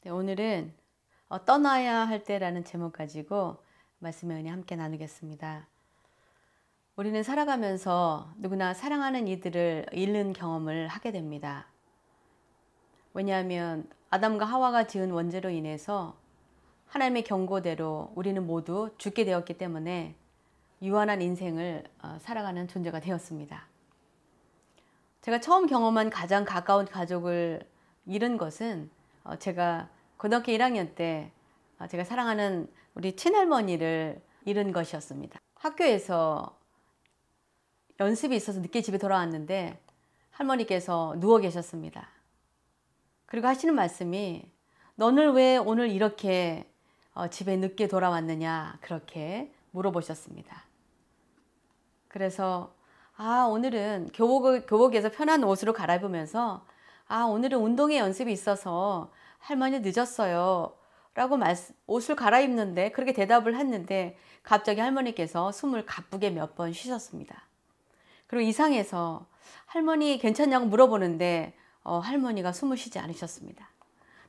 네, 오늘은 떠나야 할 때라는 제목 가지고 말씀의 은혜 함께 나누겠습니다. 우리는 살아가면서 누구나 사랑하는 이들을 잃는 경험을 하게 됩니다. 왜냐하면 아담과 하와가 지은 원죄로 인해서 하나님의 경고대로 우리는 모두 죽게 되었기 때문에 유한한 인생을 살아가는 존재가 되었습니다. 제가 처음 경험한 가장 가까운 가족을 잃은 것은 제가 고등학교 1학년 때 제가 사랑하는 우리 친할머니를 잃은 것이었습니다. 학교에서 연습이 있어서 늦게 집에 돌아왔는데 할머니께서 누워 계셨습니다. 그리고 하시는 말씀이 너는 왜 오늘 이렇게 집에 늦게 돌아왔느냐 그렇게 물어보셨습니다. 그래서 오늘은 교복에서 편한 옷으로 갈아입으면서 오늘은 운동회 연습이 있어서 할머니 늦었어요 라고 옷을 갈아입는데 그렇게 대답을 했는데 갑자기 할머니께서 숨을 가쁘게 몇 번 쉬셨습니다. 그리고 이상해서 할머니 괜찮냐고 물어보는데 할머니가 숨을 쉬지 않으셨습니다.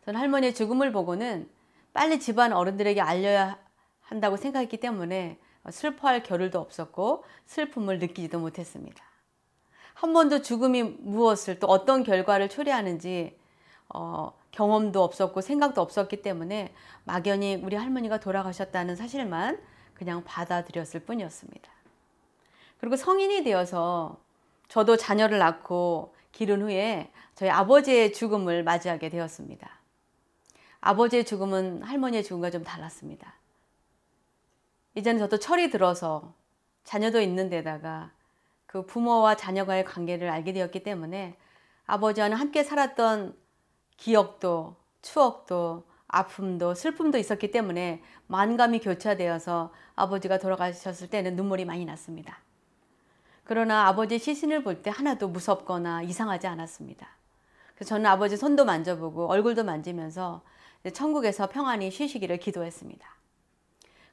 저는 할머니의 죽음을 보고는 빨리 집안 어른들에게 알려야 한다고 생각했기 때문에 슬퍼할 겨를도 없었고 슬픔을 느끼지도 못했습니다. 한 번도 죽음이 무엇을 또 어떤 결과를 초래하는지 경험도 없었고 생각도 없었기 때문에 막연히 우리 할머니가 돌아가셨다는 사실만 그냥 받아들였을 뿐이었습니다. 그리고 성인이 되어서 저도 자녀를 낳고 기른 후에 저희 아버지의 죽음을 맞이하게 되었습니다. 아버지의 죽음은 할머니의 죽음과 좀 달랐습니다. 이제는 저도 철이 들어서 자녀도 있는 데다가 그 부모와 자녀와의 관계를 알게 되었기 때문에 아버지와는 함께 살았던 기억도 추억도 아픔도 슬픔도 있었기 때문에 만감이 교차되어서 아버지가 돌아가셨을 때는 눈물이 많이 났습니다. 그러나 아버지 시신을 볼 때 하나도 무섭거나 이상하지 않았습니다. 그래서 저는 아버지 손도 만져보고 얼굴도 만지면서 천국에서 평안히 쉬시기를 기도했습니다.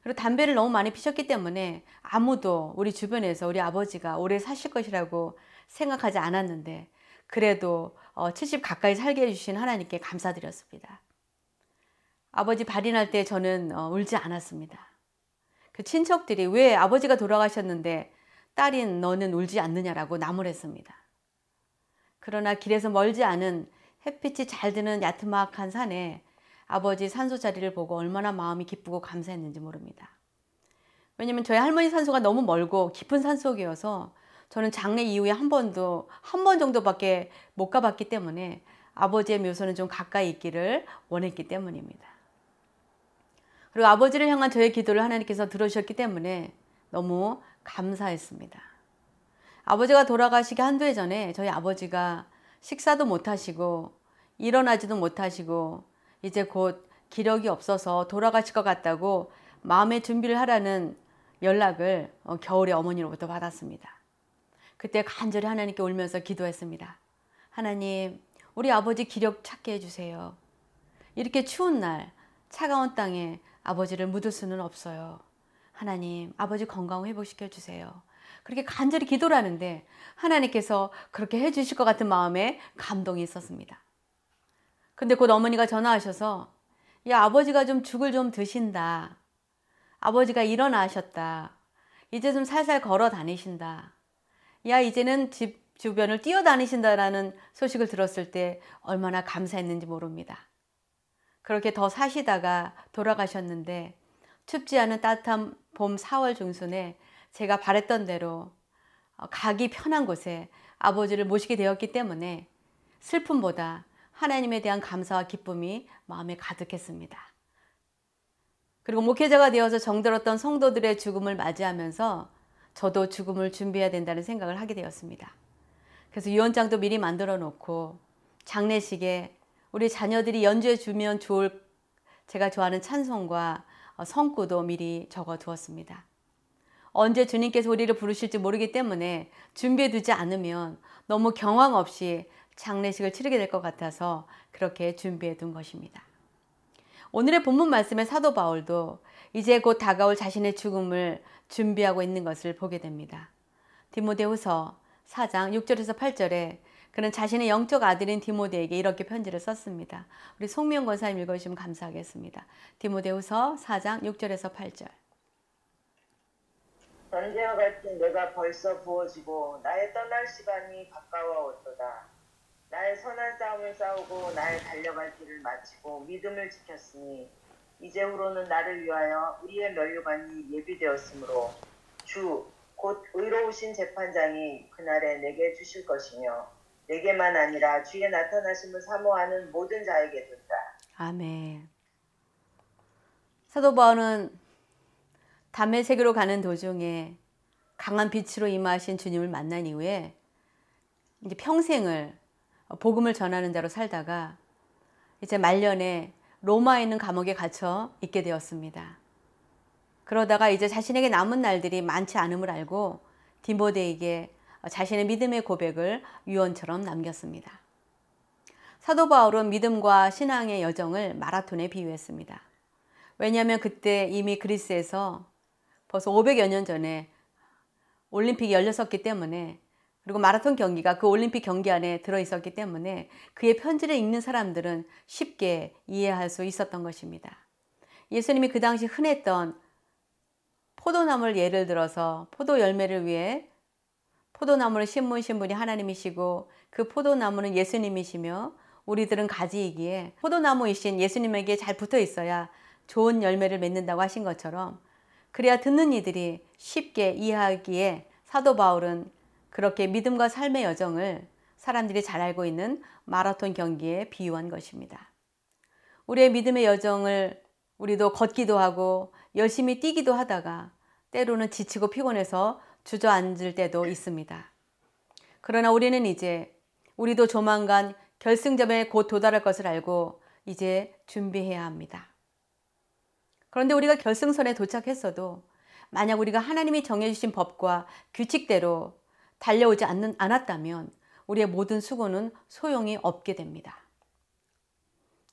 그리고 담배를 너무 많이 피셨기 때문에 아무도 우리 주변에서 우리 아버지가 오래 사실 것이라고 생각하지 않았는데 그래도 70 가까이 살게 해주신 하나님께 감사드렸습니다. 아버지 발인할 때 저는 울지 않았습니다. 그 친척들이 왜 아버지가 돌아가셨는데 딸인 너는 울지 않느냐라고 나무랬습니다. 그러나 길에서 멀지 않은 햇빛이 잘 드는 야트막한 산에 아버지 산소 자리를 보고 얼마나 마음이 기쁘고 감사했는지 모릅니다. 왜냐면 저희 할머니 산소가 너무 멀고 깊은 산속이어서 저는 장례 이후에 한 번 정도밖에 못 가봤기 때문에 아버지의 묘소는 좀 가까이 있기를 원했기 때문입니다. 그리고 아버지를 향한 저의 기도를 하나님께서 들어주셨기 때문에 너무 감사했습니다. 아버지가 돌아가시기 한두 해 전에 저희 아버지가 식사도 못하시고 일어나지도 못하시고 이제 곧 기력이 없어서 돌아가실 것 같다고 마음의 준비를 하라는 연락을 겨울에 어머니로부터 받았습니다. 그때 간절히 하나님께 울면서 기도했습니다. 하나님, 우리 아버지 기력 찾게 해주세요. 이렇게 추운 날 차가운 땅에 아버지를 묻을 수는 없어요. 하나님, 아버지 건강 회복시켜 주세요. 그렇게 간절히 기도를 하는데 하나님께서 그렇게 해주실 것 같은 마음에 감동이 있었습니다. 근데 곧 어머니가 전화하셔서 야, 아버지가 좀 죽을 좀 드신다. 아버지가 일어나셨다. 이제 좀 살살 걸어 다니신다. 야, 이제는 집 주변을 뛰어다니신다라는 소식을 들었을 때 얼마나 감사했는지 모릅니다. 그렇게 더 사시다가 돌아가셨는데 춥지 않은 따뜻한 봄 4월 중순에 제가 바랬던 대로 가기 편한 곳에 아버지를 모시게 되었기 때문에 슬픔보다 하나님에 대한 감사와 기쁨이 마음에 가득했습니다. 그리고 목회자가 되어서 정들었던 성도들의 죽음을 맞이하면서 저도 죽음을 준비해야 된다는 생각을 하게 되었습니다. 그래서 유언장도 미리 만들어 놓고 장례식에 우리 자녀들이 연주해 주면 좋을 제가 좋아하는 찬송과 성구도 미리 적어 두었습니다. 언제 주님께서 우리를 부르실지 모르기 때문에 준비해 두지 않으면 너무 경황 없이 장례식을 치르게 될 것 같아서 그렇게 준비해 둔 것입니다. 오늘의 본문 말씀의 사도 바울도 이제 곧 다가올 자신의 죽음을 준비하고 있는 것을 보게 됩니다. 디모데후서 4장 6절에서 8절에 그는 자신의 영적 아들인 디모데에게 이렇게 편지를 썼습니다. 우리 송미영 권사님 읽어주시면 감사하겠습니다. 디모데후서 4장 6절에서 8절. 전제와 같은 내가 벌써 부어지고 나의 떠날 시간이 가까워왔도다. 나의 선한 싸움을 싸우고 나의 달려갈 길을 마치고 믿음을 지켰으니 이제후로는 나를 위하여 우리의 면류관이 예비되었으므로 주 곧 의로우신 재판장이 그날에 내게 주실 것이며 내게만 아니라 주의 나타나심을 사모하는 모든 자에게 된다. 아멘. 사도 바울은 담메색으로 가는 도중에 강한 빛으로 임하신 주님을 만난 이후에 이제 평생을 복음을 전하는 자로 살다가 이제 말년에 로마에 있는 감옥에 갇혀 있게 되었습니다. 그러다가 이제 자신에게 남은 날들이 많지 않음을 알고 디모데에게 자신의 믿음의 고백을 유언처럼 남겼습니다. 사도 바울은 믿음과 신앙의 여정을 마라톤에 비유했습니다. 왜냐하면 그때 이미 그리스에서 벌써 500여 년 전에 올림픽이 열렸었기 때문에, 그리고 마라톤 경기가 그 올림픽 경기 안에 들어있었기 때문에 그의 편지를 읽는 사람들은 쉽게 이해할 수 있었던 것입니다. 예수님이 그 당시 흔했던 포도나무를 예를 들어서 포도 열매를 위해 포도나무를 심으신 분이 하나님이시고 그 포도나무는 예수님이시며 우리들은 가지이기에 포도나무이신 예수님에게 잘 붙어 있어야 좋은 열매를 맺는다고 하신 것처럼, 그래야 듣는 이들이 쉽게 이해하기에 사도 바울은 그렇게 믿음과 삶의 여정을 사람들이 잘 알고 있는 마라톤 경기에 비유한 것입니다. 우리의 믿음의 여정을 우리도 걷기도 하고 열심히 뛰기도 하다가 때로는 지치고 피곤해서 주저앉을 때도 있습니다. 그러나 우리는 이제 우리도 조만간 결승점에 곧 도달할 것을 알고 이제 준비해야 합니다. 그런데 우리가 결승선에 도착했어도 만약 우리가 하나님이 정해주신 법과 규칙대로 달려오지 않았다면 우리의 모든 수고는 소용이 없게 됩니다.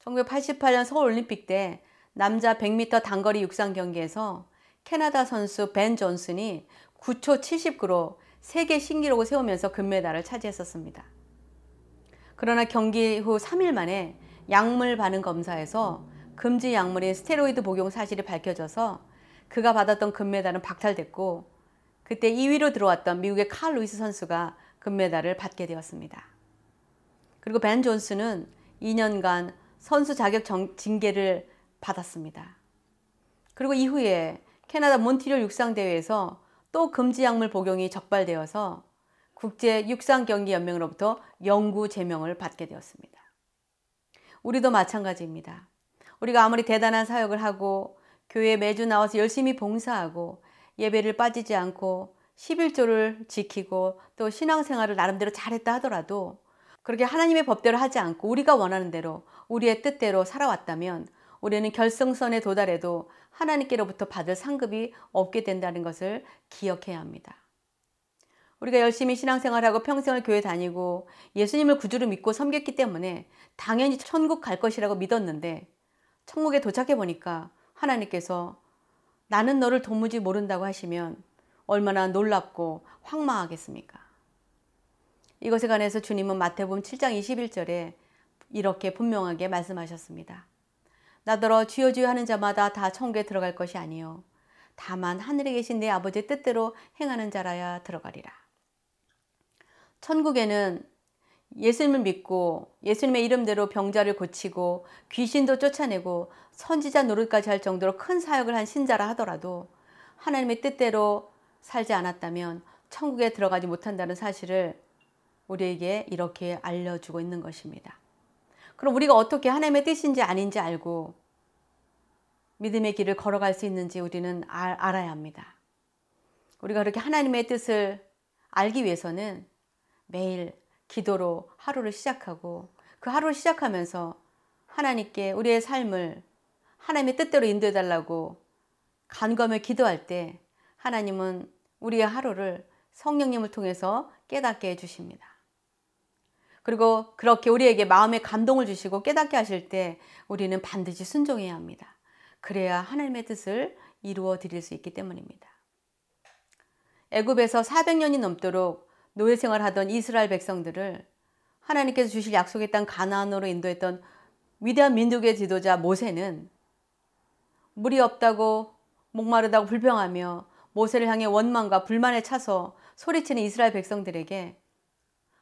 1988년 서울올림픽 때 남자 100m 단거리 육상 경기에서 캐나다 선수 벤 존슨이 9초 79로 세계 신기록을 세우면서 금메달을 차지했었습니다. 그러나 경기 후 3일 만에 약물 반응 검사에서 금지 약물인 스테로이드 복용 사실이 밝혀져서 그가 받았던 금메달은 박탈됐고, 그때 2위로 들어왔던 미국의 칼 루이스 선수가 금메달을 받게 되었습니다. 그리고 벤 존슨은 2년간 선수 자격 징계를 받았습니다. 그리고 이후에 캐나다 몬트리올 육상대회에서 또 금지 약물 복용이 적발되어서 국제 육상경기연맹으로부터 영구 제명을 받게 되었습니다. 우리도 마찬가지입니다. 우리가 아무리 대단한 사역을 하고 교회에 매주 나와서 열심히 봉사하고 예배를 빠지지 않고 11조를 지키고 또 신앙생활을 나름대로 잘했다 하더라도 그렇게 하나님의 법대로 하지 않고 우리가 원하는 대로 우리의 뜻대로 살아왔다면 우리는 결승선에 도달해도 하나님께로부터 받을 상급이 없게 된다는 것을 기억해야 합니다. 우리가 열심히 신앙생활하고 평생을 교회 다니고 예수님을 구주로 믿고 섬겼기 때문에 당연히 천국 갈 것이라고 믿었는데 천국에 도착해 보니까 하나님께서 나는 너를 도무지 모른다고 하시면 얼마나 놀랍고 황망하겠습니까? 이것에 관해서 주님은 마태복음 7장 21절에 이렇게 분명하게 말씀하셨습니다. 나더러 주여 주여 하는 자마다 다 천국에 들어갈 것이 아니요 다만 하늘에 계신 내 아버지의 뜻대로 행하는 자라야 들어가리라. 천국에는 예수님을 믿고 예수님의 이름대로 병자를 고치고 귀신도 쫓아내고 선지자 노릇까지 할 정도로 큰 사역을 한 신자라 하더라도 하나님의 뜻대로 살지 않았다면 천국에 들어가지 못한다는 사실을 우리에게 이렇게 알려주고 있는 것입니다. 그럼 우리가 어떻게 하나님의 뜻인지 아닌지 알고 믿음의 길을 걸어갈 수 있는지 우리는 알아야 합니다. 우리가 그렇게 하나님의 뜻을 알기 위해서는 매일 기도로 하루를 시작하고 그 하루를 시작하면서 하나님께 우리의 삶을 하나님의 뜻대로 인도해 달라고 간구하며 기도할 때 하나님은 우리의 하루를 성령님을 통해서 깨닫게 해주십니다. 그리고 그렇게 우리에게 마음의 감동을 주시고 깨닫게 하실 때 우리는 반드시 순종해야 합니다. 그래야 하나님의 뜻을 이루어 드릴 수 있기 때문입니다. 애굽에서 400년이 넘도록 노예 생활하던 이스라엘 백성들을 하나님께서 주실 약속의 땅 가나안으로 인도했던 위대한 민족의 지도자 모세는 물이 없다고 목마르다고 불평하며 모세를 향해 원망과 불만에 차서 소리치는 이스라엘 백성들에게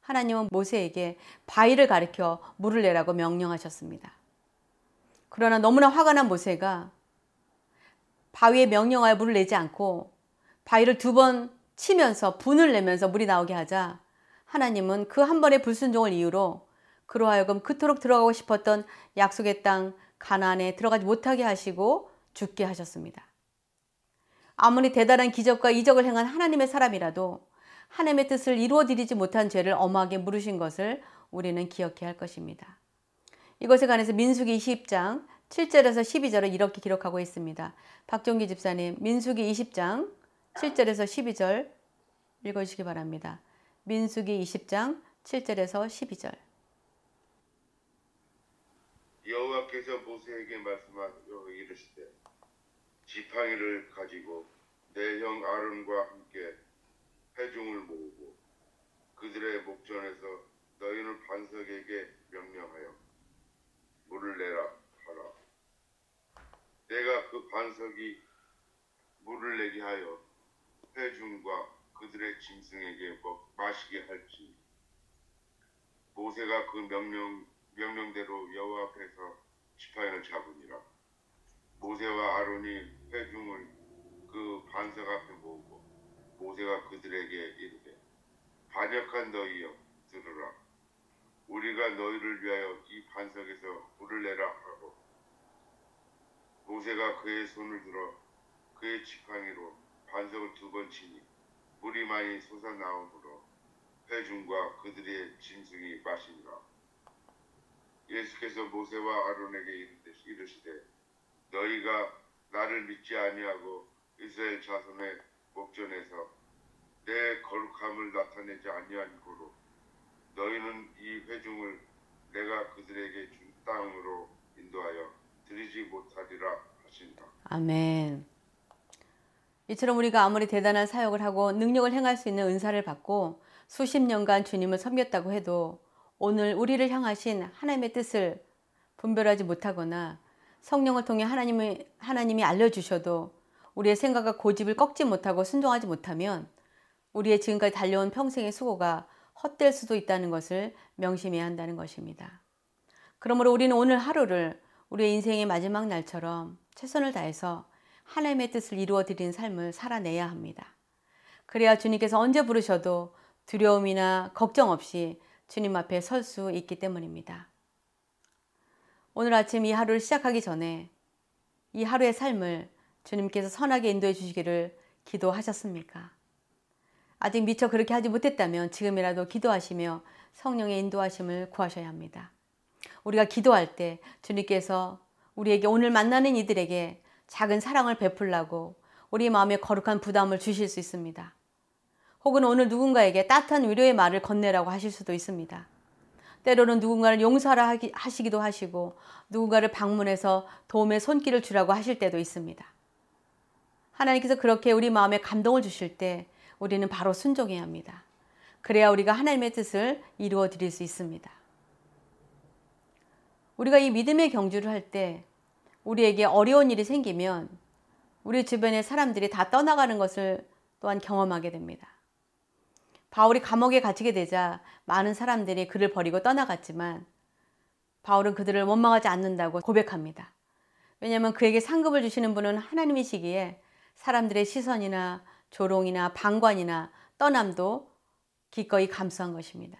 하나님은 모세에게 바위를 가리켜 물을 내라고 명령하셨습니다. 그러나 너무나 화가 난 모세가 바위에 명령하여 물을 내지 않고 바위를 2번 치면서 분을 내면서 물이 나오게 하자 하나님은 그 한 번의 불순종을 이유로 그로 하여금 그토록 들어가고 싶었던 약속의 땅 가나안에 들어가지 못하게 하시고 죽게 하셨습니다. 아무리 대단한 기적과 이적을 행한 하나님의 사람이라도 하나님의 뜻을 이루어 드리지 못한 죄를 엄하게 물으신 것을 우리는 기억해야 할 것입니다. 이것에 관해서 민수기 20장 7절에서 12절을 이렇게 기록하고 있습니다. 박종기 집사님, 민수기 20장 7절에서 12절 읽어주시기 바랍니다. 민수기 20장 7절에서 12절. 여호와께서 모세에게 말씀하여 이르시되 지팡이를 가지고 내 형 아론과 함께 회중을 모으고 그들의 목전에서 너희는 반석에게 명령하여 물을 내라 하라. 내가 그 반석이 물을 내게 하여 회중과 그들의 짐승에게 마시게 할지. 모세가 그 명령대로 여호와 앞에서 지팡이를 잡으니라. 모세와 아론이 회중을 그 반석 앞에 모으고 모세가 그들에게 이르되 반역한 너희여 들으라. 우리가 너희를 위하여 이 반석에서 물을 내라 하고 모세가 그의 손을 들어 그의 지팡이로 반석을 2번 치니 물이 많이 솟아나오므로 회중과 그들의 짐승이 마시니라. 예수께서 모세와 아론에게 이르시되 너희가 나를 믿지 아니하고 이스라엘 자손의 목전에서 내 거룩함을 나타내지 아니한 고로 너희는 이 회중을 내가 그들에게 준 땅으로 인도하여 드리지 못하리라 하신다. 아멘. 이처럼 우리가 아무리 대단한 사역을 하고 능력을 행할 수 있는 은사를 받고 수십 년간 주님을 섬겼다고 해도 오늘 우리를 향하신 하나님의 뜻을 분별하지 못하거나 성령을 통해 하나님이 알려주셔도 우리의 생각과 고집을 꺾지 못하고 순종하지 못하면 우리의 지금까지 달려온 평생의 수고가 헛될 수도 있다는 것을 명심해야 한다는 것입니다. 그러므로 우리는 오늘 하루를 우리의 인생의 마지막 날처럼 최선을 다해서 하나님의 뜻을 이루어 드리는 삶을 살아내야 합니다. 그래야 주님께서 언제 부르셔도 두려움이나 걱정 없이 주님 앞에 설 수 있기 때문입니다. 오늘 아침 이 하루를 시작하기 전에 이 하루의 삶을 주님께서 선하게 인도해 주시기를 기도하셨습니까? 아직 미처 그렇게 하지 못했다면 지금이라도 기도하시며 성령의 인도하심을 구하셔야 합니다. 우리가 기도할 때 주님께서 우리에게 오늘 만나는 이들에게 작은 사랑을 베풀라고 우리 마음에 거룩한 부담을 주실 수 있습니다. 혹은 오늘 누군가에게 따뜻한 위로의 말을 건네라고 하실 수도 있습니다. 때로는 누군가를 용서하라 하시기도 하시고 누군가를 방문해서 도움의 손길을 주라고 하실 때도 있습니다. 하나님께서 그렇게 우리 마음에 감동을 주실 때 우리는 바로 순종해야 합니다. 그래야 우리가 하나님의 뜻을 이루어 드릴 수 있습니다. 우리가 이 믿음의 경주를 할 때 우리에게 어려운 일이 생기면 우리 주변의 사람들이 다 떠나가는 것을 또한 경험하게 됩니다. 바울이 감옥에 갇히게 되자 많은 사람들이 그를 버리고 떠나갔지만 바울은 그들을 원망하지 않는다고 고백합니다. 왜냐하면 그에게 상급을 주시는 분은 하나님이시기에 사람들의 시선이나 조롱이나 방관이나 떠남도 기꺼이 감수한 것입니다.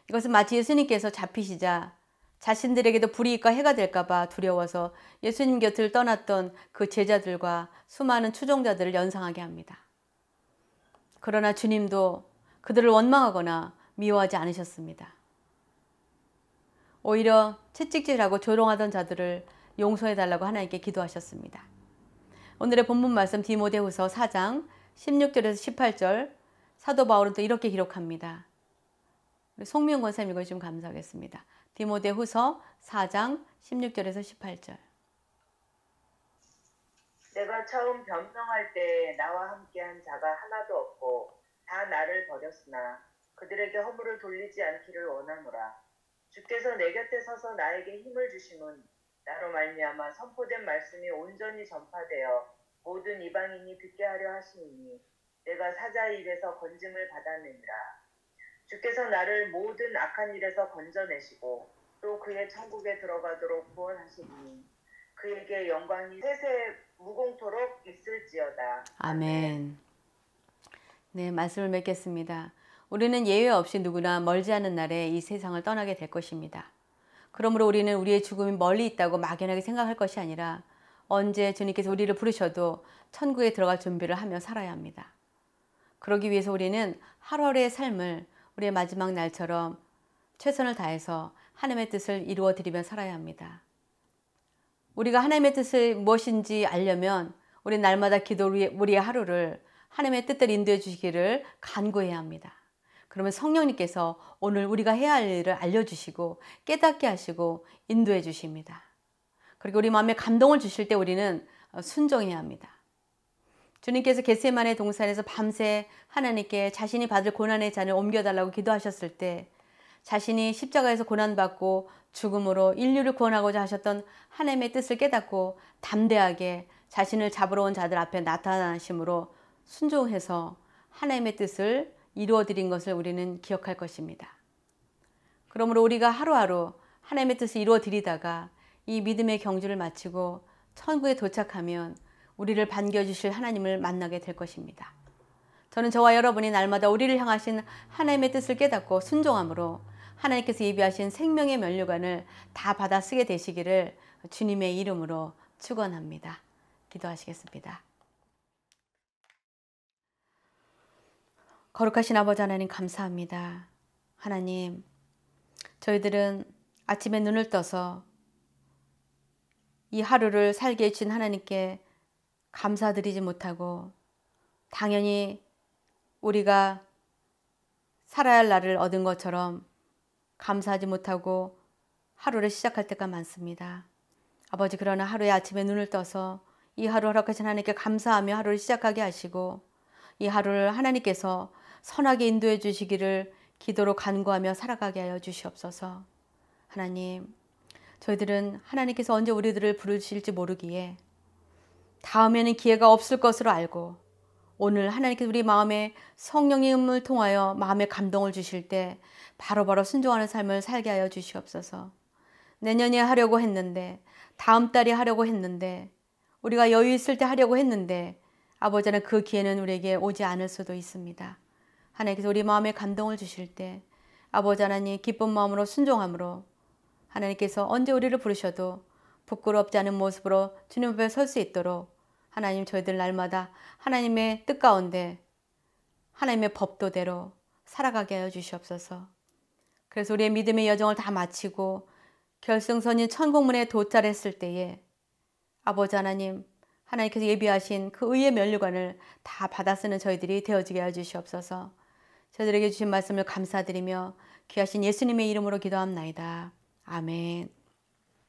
이것은 마치 예수님께서 잡히시자 자신들에게도 불이익과 해가 될까 봐 두려워서 예수님 곁을 떠났던 그 제자들과 수많은 추종자들을 연상하게 합니다. 그러나 주님도 그들을 원망하거나 미워하지 않으셨습니다. 오히려 채찍질하고 조롱하던 자들을 용서해달라고 하나님께 기도하셨습니다. 오늘의 본문 말씀 디모데후서 4장 16절에서 18절 사도 바울은 또 이렇게 기록합니다. 우리 송미영 권사님 읽어주시면 감사하겠습니다. 디모데후서 4장 16절에서 18절. 내가 처음 변명할 때 나와 함께한 자가 하나도 없고 다 나를 버렸으나 그들에게 허물을 돌리지 않기를 원하노라. 주께서 내 곁에 서서 나에게 힘을 주심은 나로 말미암아 선포된 말씀이 온전히 전파되어 모든 이방인이 듣게 하려 하시니 내가 사자의 입에서 건짐을 받았느니라. 주께서 나를 모든 악한 일에서 건져내시고 또 그의 천국에 들어가도록 구원하시니 그에게 영광이 세세 무공토록 있을지어다. 아멘. 네, 말씀을 맺겠습니다. 우리는 예외 없이 누구나 멀지 않은 날에 이 세상을 떠나게 될 것입니다. 그러므로 우리는 우리의 죽음이 멀리 있다고 막연하게 생각할 것이 아니라 언제 주님께서 우리를 부르셔도 천국에 들어갈 준비를 하며 살아야 합니다. 그러기 위해서 우리는 하루하루의 삶을 우리의 마지막 날처럼 최선을 다해서 하나님의 뜻을 이루어 드리며 살아야 합니다. 우리가 하나님의 뜻이 무엇인지 알려면 우리 날마다 기도 우리의 하루를 하나님의 뜻대로 인도해 주시기를 간구해야 합니다. 그러면 성령님께서 오늘 우리가 해야 할 일을 알려주시고 깨닫게 하시고 인도해 주십니다. 그리고 우리 마음에 감동을 주실 때 우리는 순종해야 합니다. 주님께서 겟세마네 동산에서 밤새 하나님께 자신이 받을 고난의 잔을 옮겨달라고 기도하셨을 때 자신이 십자가에서 고난받고 죽음으로 인류를 구원하고자 하셨던 하나님의 뜻을 깨닫고 담대하게 자신을 잡으러 온 자들 앞에 나타나심으로 순종해서 하나님의 뜻을 이루어드린 것을 우리는 기억할 것입니다. 그러므로 우리가 하루하루 하나님의 뜻을 이루어드리다가 이 믿음의 경주를 마치고 천국에 도착하면 우리를 반겨주실 하나님을 만나게 될 것입니다. 저는 저와 여러분이 날마다 우리를 향하신 하나님의 뜻을 깨닫고 순종함으로 하나님께서 예비하신 생명의 면류관을 다 받아 쓰게 되시기를 주님의 이름으로 축원합니다. 기도하시겠습니다. 거룩하신 아버지 하나님 감사합니다. 하나님, 저희들은 아침에 눈을 떠서 이 하루를 살게 해주신 하나님께 감사드리지 못하고 당연히 우리가 살아야 할 날을 얻은 것처럼 감사하지 못하고 하루를 시작할 때가 많습니다. 아버지, 그러나 하루에 아침에 눈을 떠서 이 하루 허락하신 하나님께 감사하며 하루를 시작하게 하시고 이 하루를 하나님께서 선하게 인도해 주시기를 기도로 간구하며 살아가게 하여 주시옵소서. 하나님, 저희들은 하나님께서 언제 우리들을 부르실지 모르기에 다음에는 기회가 없을 것으로 알고 오늘 하나님께서 우리 마음에 성령님을 통하여 마음에 감동을 주실 때 바로바로 순종하는 삶을 살게 하여 주시옵소서. 내년에 하려고 했는데, 다음 달에 하려고 했는데, 우리가 여유 있을 때 하려고 했는데 아버지 하나님, 그 기회는 우리에게 오지 않을 수도 있습니다. 하나님께서 우리 마음에 감동을 주실 때 아버지 하나님 기쁜 마음으로 순종함으로 하나님께서 언제 우리를 부르셔도 부끄럽지 않은 모습으로 주님 앞에 설 수 있도록 하나님, 저희들 날마다 하나님의 뜻 가운데 하나님의 법도대로 살아가게 하여 주시옵소서. 그래서 우리의 믿음의 여정을 다 마치고 결승선인 천국문에 도달했을 때에 아버지 하나님, 하나님께서 예비하신 그 의의 면류관을 다 받아 쓰는 저희들이 되어지게 하여 주시옵소서. 저희들에게 주신 말씀을 감사드리며 귀하신 예수님의 이름으로 기도합나이다. 아멘.